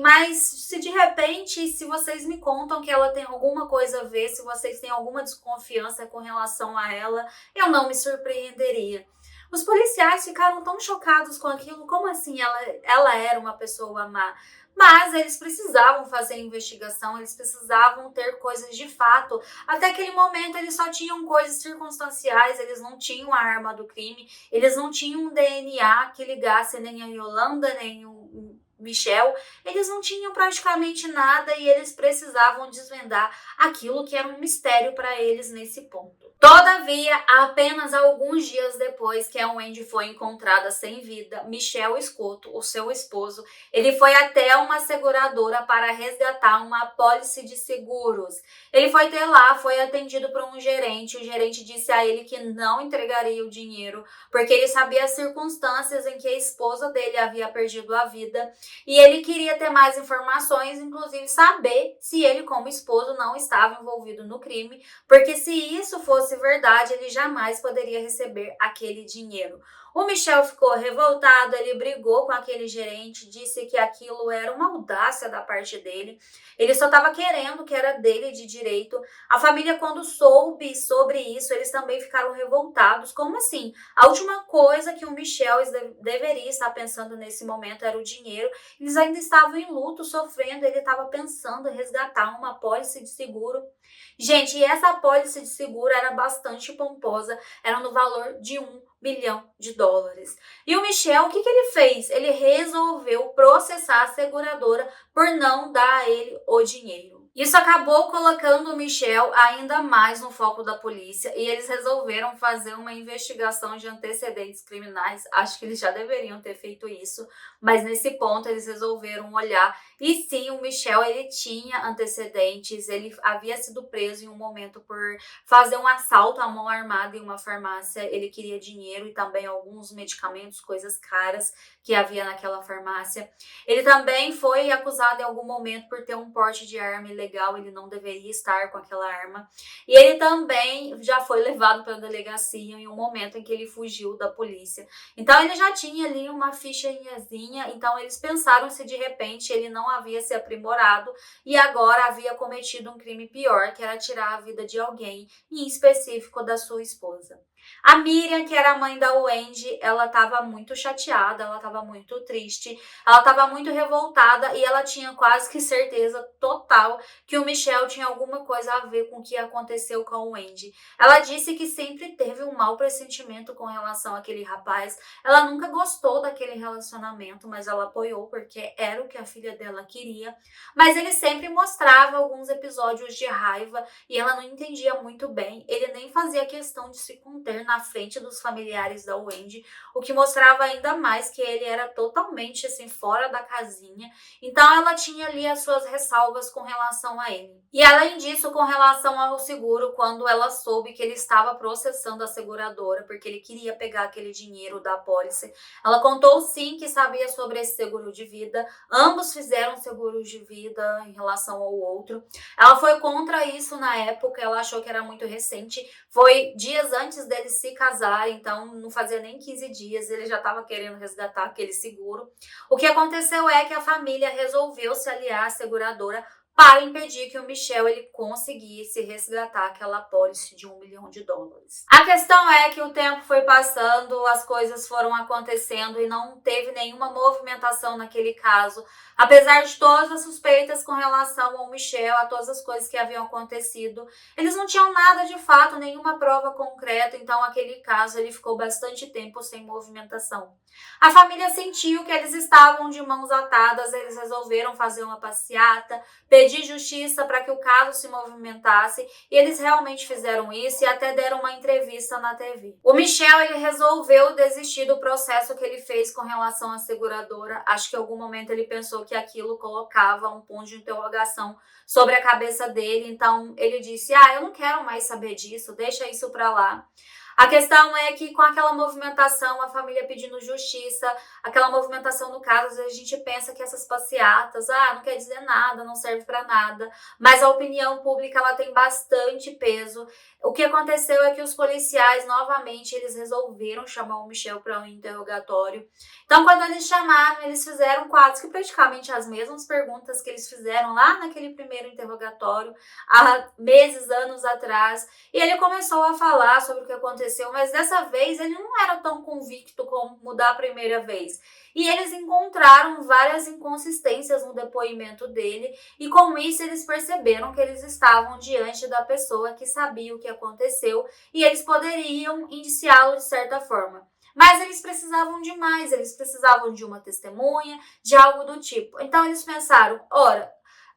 mas se de repente, se vocês me contam que ela tem alguma coisa a ver, se vocês têm alguma desconfiança com relação a ela, eu não me surpreenderia. Os policiais ficaram tão chocados com aquilo, como assim ela era uma pessoa má? Mas eles precisavam fazer a investigação, eles precisavam ter coisas de fato. Até aquele momento eles só tinham coisas circunstanciais, eles não tinham a arma do crime, eles não tinham um DNA que ligasse nem a Yolanda, nem o Michel, eles não tinham praticamente nada e eles precisavam desvendar aquilo que era um mistério para eles nesse ponto. Todavia, apenas alguns dias depois que a Wendy foi encontrada sem vida, Michel Scotto, o seu esposo, ele foi até uma seguradora para resgatar uma apólice de seguros. Ele foi até lá, foi atendido por um gerente. O gerente disse a ele que não entregaria o dinheiro, porque ele sabia as circunstâncias em que a esposa dele havia perdido a vida e ele queria ter mais informações, inclusive saber se ele, como esposo, não estava envolvido no crime, porque se isso fosse verdade, ele jamais poderia receber aquele dinheiro. O Michel ficou revoltado, ele brigou com aquele gerente, disse que aquilo era uma audácia da parte dele, ele só estava querendo o que era dele de direito. A família, quando soube sobre isso, eles também ficaram revoltados. Como assim? A última coisa que o Michel deveria estar pensando nesse momento era o dinheiro. Eles ainda estavam em luto, sofrendo, ele estava pensando em resgatar uma apólice de seguro. Gente, e essa apólice de seguro era bastante pomposa, era no valor de US$ 1 bilhão. E o Michel, o que ele fez? Ele resolveu processar a seguradora por não dar a ele o dinheiro. Isso acabou colocando o Michel ainda mais no foco da polícia e eles resolveram fazer uma investigação de antecedentes criminais. Acho que eles já deveriam ter feito isso, mas nesse ponto eles resolveram olhar. E sim, o Michel, ele tinha antecedentes, ele havia sido preso em um momento por fazer um assalto à mão armada em uma farmácia. Ele queria dinheiro e também alguns medicamentos, coisas caras que havia naquela farmácia. Ele também foi acusado em algum momento por ter um porte de arma ilegal, ele não deveria estar com aquela arma. E ele também já foi levado para a delegacia em um momento em que ele fugiu da polícia. Então ele já tinha ali uma fichinhazinha, então eles pensaram se de repente ele não havia se aprimorado e agora havia cometido um crime pior, que era tirar a vida de alguém, em específico da sua esposa. A Miriam, que era a mãe da Wendy, ela estava muito chateada, ela estava muito triste, ela estava muito revoltada e ela tinha quase que certeza total que o Michel tinha alguma coisa a ver com o que aconteceu com a Wendy. Ela disse que sempre teve um mau pressentimento com relação àquele rapaz, ela nunca gostou daquele relacionamento, mas ela apoiou porque era o que a filha dela queria, mas ele sempre mostrava alguns episódios de raiva e ela não entendia muito bem, ele nem fazia questão de se conter na frente dos familiares da Wendy, o que mostrava ainda mais que ele era totalmente assim fora da casinha. Então ela tinha ali as suas ressalvas com relação a ele. E além disso, com relação ao seguro, quando ela soube que ele estava processando a seguradora porque ele queria pegar aquele dinheiro da apólice, ela contou sim que sabia sobre esse seguro de vida. Ambos fizeram seguros de vida em relação ao outro. Ela foi contra isso na época, ela achou que era muito recente. Foi dias antes deles se casarem, então não fazia nem 15 dias, ele já estava querendo resgatar aquele seguro. O que aconteceu é que a família resolveu se aliar à seguradora para impedir que o Michel ele conseguisse resgatar aquela apólice de US$ 1 milhão. A questão é que o tempo foi passando, as coisas foram acontecendo e não teve nenhuma movimentação naquele caso. Apesar de todas as suspeitas com relação ao Michel, a todas as coisas que haviam acontecido, eles não tinham nada de fato, nenhuma prova concreta, então aquele caso ele ficou bastante tempo sem movimentação. A família sentiu que eles estavam de mãos atadas, eles resolveram fazer uma passeata, pedir justiça para que o caso se movimentasse e eles realmente fizeram isso e até deram uma entrevista na TV. O Michel ele resolveu desistir do processo que ele fez com relação à seguradora. Acho que em algum momento ele pensou que aquilo colocava um ponto de interrogação sobre a cabeça dele, então ele disse: eu não quero mais saber disso, deixa isso para lá. A questão é que com aquela movimentação, a família pedindo justiça, aquela movimentação no caso, às vezes a gente pensa que essas passeatas, não quer dizer nada, não serve para nada, mas a opinião pública ela tem bastante peso. O que aconteceu é que os policiais, novamente, eles resolveram chamar o Michel para um interrogatório. Então, quando eles chamaram, eles fizeram quase que praticamente as mesmas perguntas que eles fizeram lá naquele primeiro interrogatório, há meses, anos atrás, e ele começou a falar sobre o que aconteceu, mas dessa vez ele não era tão convicto como da primeira vez. E eles encontraram várias inconsistências no depoimento dele e com isso eles perceberam que eles estavam diante da pessoa que sabia o que aconteceu e eles poderiam indiciá-lo de certa forma. Mas eles precisavam de mais, eles precisavam de uma testemunha, de algo do tipo. Então eles pensaram, ora,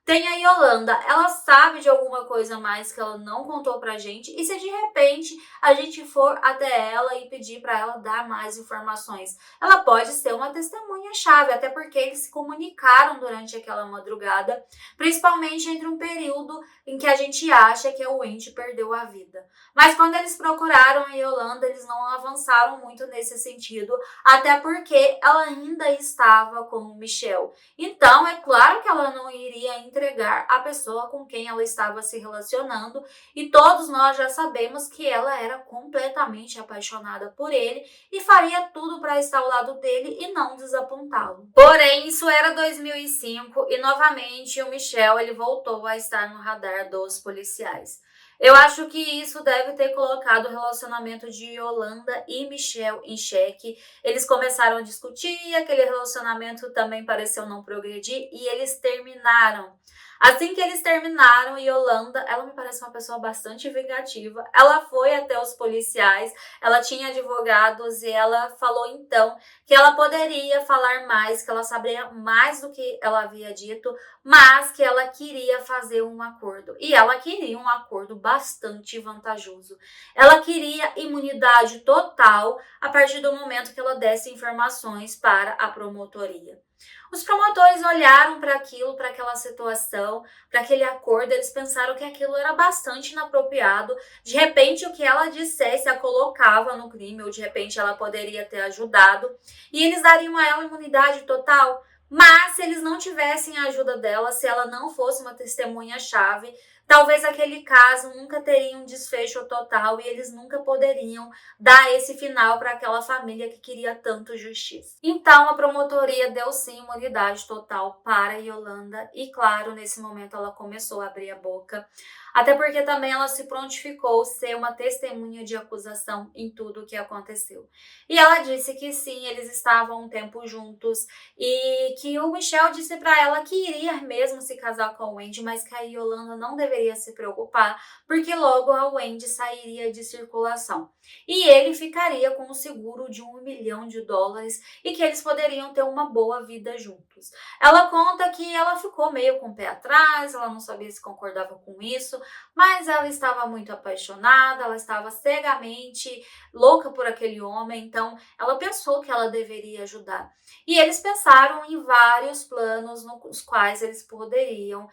Tem a Yolanda, ela sabe de alguma coisa a mais que ela não contou pra gente, e se de repente a gente for até ela e pedir para ela dar mais informações? Ela pode ser uma testemunha-chave, até porque eles se comunicaram durante aquela madrugada, principalmente entre um período em que a gente acha que o Wendy perdeu a vida. Mas quando eles procuraram a Yolanda, eles não avançaram muito nesse sentido, até porque ela ainda estava com o Michel. Então, é claro que ela não iria entregar a pessoa com quem ela estava se relacionando, e todos nós já sabemos que ela era completamente apaixonada por ele e faria tudo para estar ao lado dele e não desapontá-lo. Porém, isso era 2005 e novamente o Michel ele voltou a estar no radar dos policiais. Eu acho que isso deve ter colocado o relacionamento de Yolanda e Michel em xeque. Eles começaram a discutir, aquele relacionamento também pareceu não progredir e eles terminaram. Assim que eles terminaram, Yolanda, ela me parece uma pessoa bastante vingativa. Ela foi até os policiais, ela tinha advogados e ela falou então que ela poderia falar mais, que ela sabia mais do que ela havia dito, mas que ela queria fazer um acordo. E ela queria um acordo bastante vantajoso. Ela queria imunidade total a partir do momento que ela desse informações para a promotoria. Os promotores olharam para aquilo, para aquela situação, para aquele acordo, eles pensaram que aquilo era bastante inapropriado. De repente, o que ela dissesse a colocava no crime, ou de repente ela poderia ter ajudado, e eles dariam a ela imunidade total. Mas se eles não tivessem a ajuda dela, se ela não fosse uma testemunha-chave, talvez aquele caso nunca teria um desfecho total e eles nunca poderiam dar esse final para aquela família que queria tanto justiça. Então a promotoria deu sim imunidade total para Yolanda e claro, nesse momento ela começou a abrir a boca, até porque também ela se prontificou ser uma testemunha de acusação em tudo o que aconteceu. E ela disse que sim, eles estavam um tempo juntos e que o Michel disse para ela que iria mesmo se casar com a Wendy, mas que a Yolanda não deveria se preocupar, porque logo a Wendy sairia de circulação. E ele ficaria com o seguro de $1 milhão e que eles poderiam ter uma boa vida juntos. Ela conta que ela ficou meio com o pé atrás, ela não sabia se concordava com isso, mas ela estava muito apaixonada, ela estava cegamente louca por aquele homem, então ela pensou que ela deveria ajudar. E eles pensaram em vários planos nos quais eles poderiam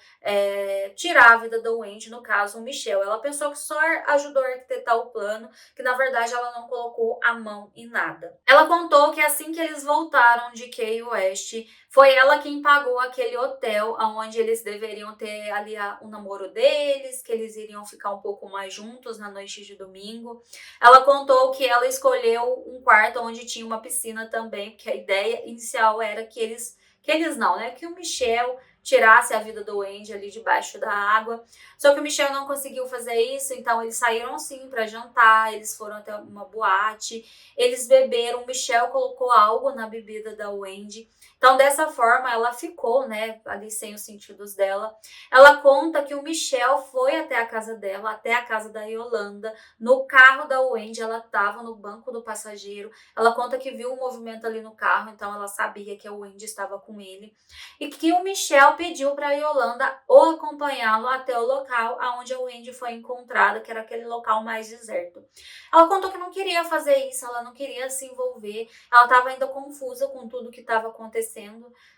tirar a vida da Wendy, no caso o Michel. Ela pensou que só ajudou a arquitetar o plano, que na verdade ela não colocou a mão em nada. Ela contou que assim que eles voltaram de Key West, foi ela quem pagou aquele hotel onde eles deveriam ter ali o namoro deles, que eles iriam ficar um pouco mais juntos na noite de domingo. Ela contou que ela escolheu um quarto onde tinha uma piscina também, porque a ideia inicial era que o Michel tirasse a vida do Wendy ali debaixo da água. Só que o Michel não conseguiu fazer isso, então eles saíram sim para jantar, eles foram até uma boate, eles beberam, o Michel colocou algo na bebida da Wendy. Então, dessa forma, ela ficou, né, ali sem os sentidos dela. Ela conta que o Michel foi até a casa dela, até a casa da Yolanda. No carro da Wendy, ela estava no banco do passageiro. Ela conta que viu um movimento ali no carro, então ela sabia que a Wendy estava com ele. E que o Michel pediu para a Yolanda o acompanhá-lo até o local onde a Wendy foi encontrada, que era aquele local mais deserto. Ela contou que não queria fazer isso, ela não queria se envolver, ela estava ainda confusa com tudo que estava acontecendo,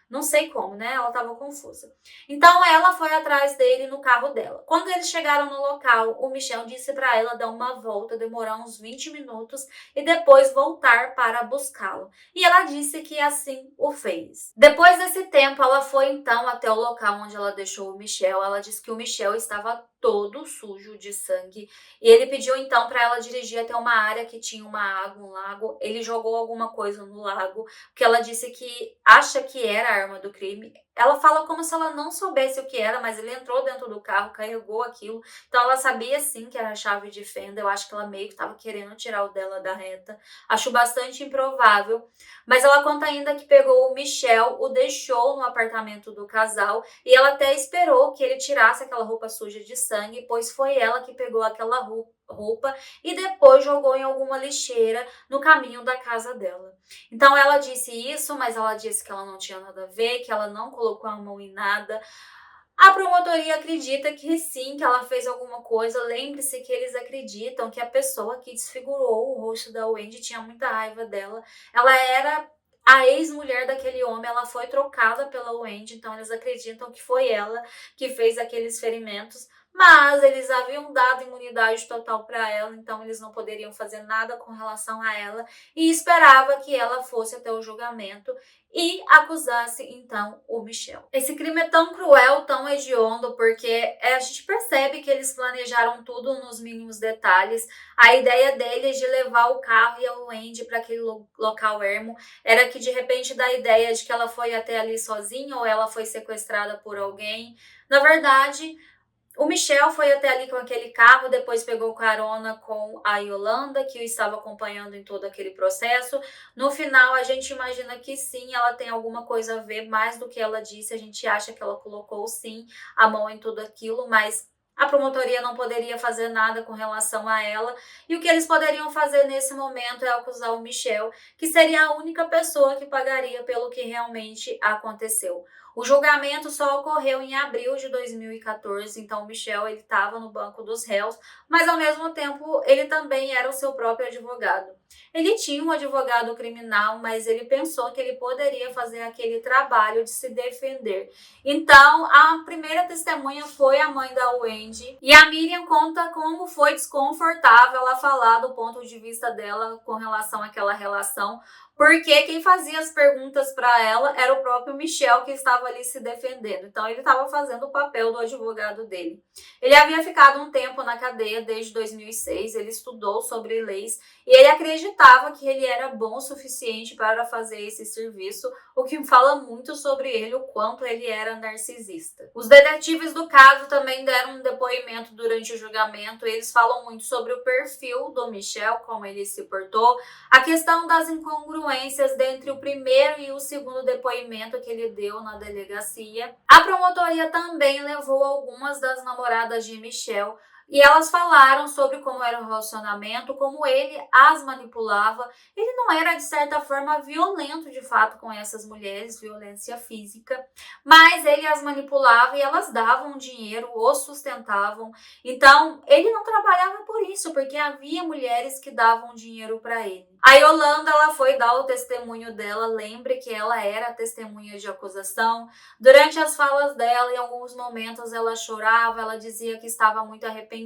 não sei como, né? Ela estava confusa. Então ela foi atrás dele no carro dela. Quando eles chegaram no local, o Michel disse para ela dar uma volta, demorar uns 20 minutos e depois voltar para buscá-lo. E ela disse que assim o fez. Depois desse tempo, ela foi então até o local onde ela deixou o Michel. Ela disse que o Michel estava todo sujo de sangue e ele pediu então para ela dirigir até uma área que tinha uma água, um lago. Ele jogou alguma coisa no lago, porque ela disse que acha que era a arma do crime. Ela fala como se ela não soubesse o que era, mas ele entrou dentro do carro, carregou aquilo. Então ela sabia sim que era a chave de fenda. Eu acho que ela meio que estava querendo tirar o dela da reta. Acho bastante improvável. Mas ela conta ainda que pegou o Michel, o deixou no apartamento do casal e ela até esperou que ele tirasse aquela roupa suja de sangue, pois foi ela que pegou aquela roupa e depois jogou em alguma lixeira no caminho da casa dela. Então ela disse isso, mas ela disse que ela não tinha nada a ver, que ela não colocou a mão em nada. A promotoria acredita que sim, que ela fez alguma coisa. Lembre-se que eles acreditam que a pessoa que desfigurou o rosto da Wendy tinha muita raiva dela. Ela era a ex-mulher daquele homem, ela foi trocada pela Wendy, então eles acreditam que foi ela que fez aqueles ferimentos. Mas eles haviam dado imunidade total para ela, então eles não poderiam fazer nada com relação a ela e esperava que ela fosse até o julgamento e acusasse então o Michel. Esse crime é tão cruel, tão hediondo, porque a gente percebe que eles planejaram tudo nos mínimos detalhes. A ideia deles de levar o carro e a Wendy para aquele local ermo era que de repente dá a ideia de que ela foi até ali sozinha ou ela foi sequestrada por alguém. Na verdade, o Michel foi até ali com aquele carro, depois pegou carona com a Yolanda, que o estava acompanhando em todo aquele processo. No final, a gente imagina que sim, ela tem alguma coisa a ver, mais do que ela disse. A gente acha que ela colocou sim a mão em tudo aquilo, mas a promotoria não poderia fazer nada com relação a ela. E o que eles poderiam fazer nesse momento é acusar o Michel, que seria a única pessoa que pagaria pelo que realmente aconteceu. O julgamento só ocorreu em abril de 2014, então o Michel ele estava no banco dos réus, mas ao mesmo tempo ele também era o seu próprio advogado. Ele tinha um advogado criminal, mas ele pensou que ele poderia fazer aquele trabalho de se defender. Então, a primeira testemunha foi a mãe da Wendy, e a Miriam conta como foi desconfortável ela falar do ponto de vista dela com relação àquela relação, porque quem fazia as perguntas para ela era o próprio Michel, que estava ali se defendendo. Então, ele estava fazendo o papel do advogado dele. Ele havia ficado um tempo na cadeia desde 2006, ele estudou sobre leis e ele acreditava que ele era bom o suficiente para fazer esse serviço, o que fala muito sobre ele, o quanto ele era narcisista. Os detetives do caso também deram um depoimento durante o julgamento, e eles falam muito sobre o perfil do Michel, como ele se portou, a questão das incongruências entre o primeiro e o segundo depoimento que ele deu na delegacia. A promotoria também levou algumas das namoradas de Michel e elas falaram sobre como era o relacionamento, como ele as manipulava. Ele não era, de certa forma, violento de fato com essas mulheres, violência física, mas ele as manipulava e elas davam dinheiro, o sustentavam. Então, ele não trabalhava por isso, porque havia mulheres que davam dinheiro para ele. A Yolanda, ela foi dar o testemunho dela, lembre que ela era a testemunha de acusação. Durante as falas dela, em alguns momentos ela chorava, ela dizia que estava muito arrependida.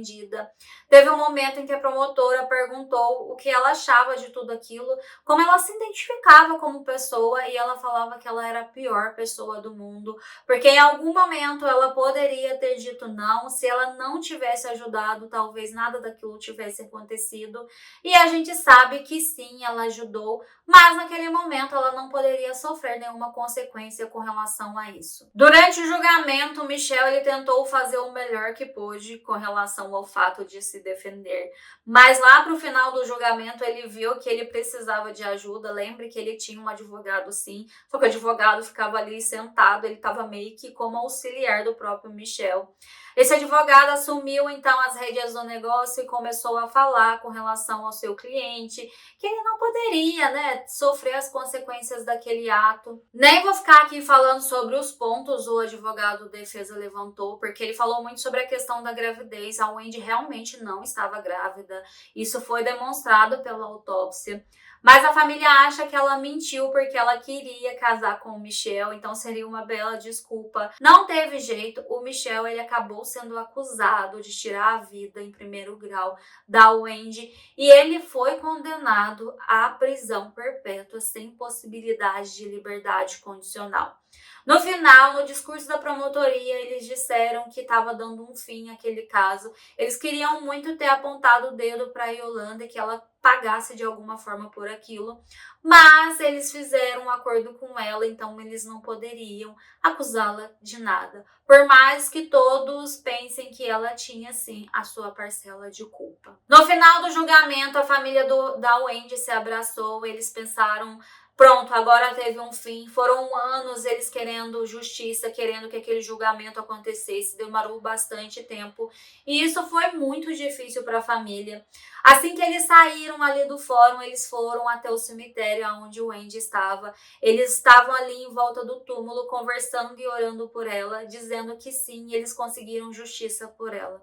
Teve um momento em que a promotora perguntou o que ela achava de tudo aquilo, como ela se identificava como pessoa, e ela falava que ela era a pior pessoa do mundo, porque em algum momento ela poderia ter dito não, se ela não tivesse ajudado, talvez nada daquilo tivesse acontecido, e a gente sabe que sim, ela ajudou, mas naquele momento ela não poderia sofrer nenhuma consequência com relação a isso. Durante o julgamento, Michel ele tentou fazer o melhor que pôde com relação ao fato de se defender, mas lá para o final do julgamento ele viu que ele precisava de ajuda. Lembre que ele tinha um advogado sim, só que o advogado ficava ali sentado, ele estava meio que como auxiliar do próprio Michel. Esse advogado assumiu então as rédeas do negócio e começou a falar com relação ao seu cliente, que ele não poderia, sofrer as consequências daquele ato. Nem vou ficar aqui falando sobre os pontos o advogado de defesa levantou, porque ele falou muito sobre a questão da gravidez. A Wendy realmente não estava grávida. Isso foi demonstrado pela autópsia. Mas a família acha que ela mentiu porque ela queria casar com o Michel, então seria uma bela desculpa. Não teve jeito, o Michel ele acabou sendo acusado de tirar a vida em primeiro grau da Wendy e ele foi condenado à prisão perpétua sem possibilidade de liberdade condicional. No final, no discurso da promotoria, eles disseram que estava dando um fim àquele caso. Eles queriam muito ter apontado o dedo para a Yolanda e que ela pagasse de alguma forma por aquilo, mas eles fizeram um acordo com ela, então eles não poderiam acusá-la de nada, por mais que todos pensem que ela tinha sim a sua parcela de culpa. No final do julgamento, a família da Wendy se abraçou, eles pensaram Pronto, agora teve um fim. Foram anos eles querendo justiça, querendo que aquele julgamento acontecesse. Demorou bastante tempo. E isso foi muito difícil para a família. Assim que eles saíram ali do fórum, eles foram até o cemitério onde o Andy estava. Eles estavam ali em volta do túmulo, conversando e orando por ela, dizendo que sim, eles conseguiram justiça por ela.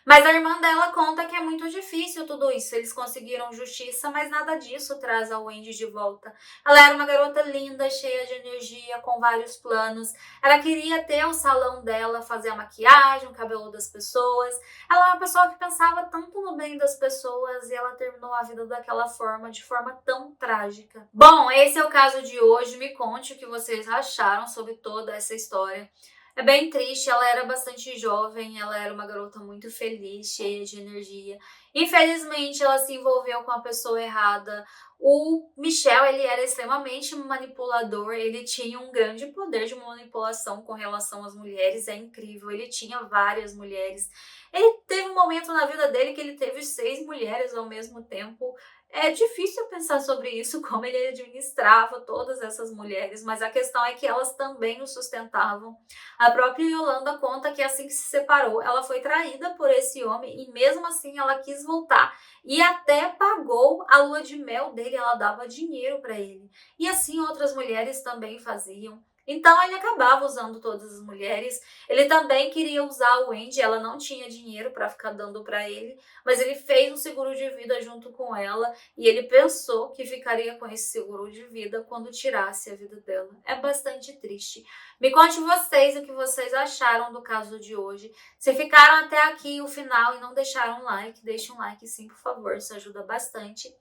Mas a irmã dela conta que é muito difícil tudo isso. Eles conseguiram justiça, mas nada disso traz a Wendy de volta. Ela era uma garota linda, cheia de energia, com vários planos. Ela queria ter o salão dela, fazer a maquiagem, o cabelo das pessoas. Ela é uma pessoa que pensava tanto no bem das pessoas e ela terminou a vida daquela forma, de forma tão trágica. Bom, esse é o caso de hoje. Me conte o que vocês acharam sobre toda essa história. É bem triste, ela era bastante jovem, ela era uma garota muito feliz, cheia de energia. Infelizmente, ela se envolveu com a pessoa errada. O Michel, ele era extremamente manipulador, ele tinha um grande poder de manipulação com relação às mulheres, é incrível, ele tinha várias mulheres. Ele teve um momento na vida dele que ele teve 6 mulheres ao mesmo tempo. É difícil pensar sobre isso, como ele administrava todas essas mulheres, mas a questão é que elas também o sustentavam. A própria Yolanda conta que assim que se separou, ela foi traída por esse homem e mesmo assim ela quis voltar e até pagou a lua de mel dele, ela dava dinheiro para ele. E assim outras mulheres também faziam. Então ele acabava usando todas as mulheres. Ele também queria usar o Andy, ela não tinha dinheiro para ficar dando para ele, mas ele fez um seguro de vida junto com ela e ele pensou que ficaria com esse seguro de vida quando tirasse a vida dela. É bastante triste. Me conte vocês o que vocês acharam do caso de hoje. Se ficaram até aqui o final e não deixaram um like, deixe um like sim, por favor, isso ajuda bastante.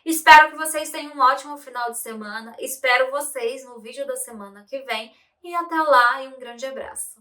Espero que vocês tenham um ótimo final de semana. Espero vocês no vídeo da semana que vem. E até lá e um grande abraço.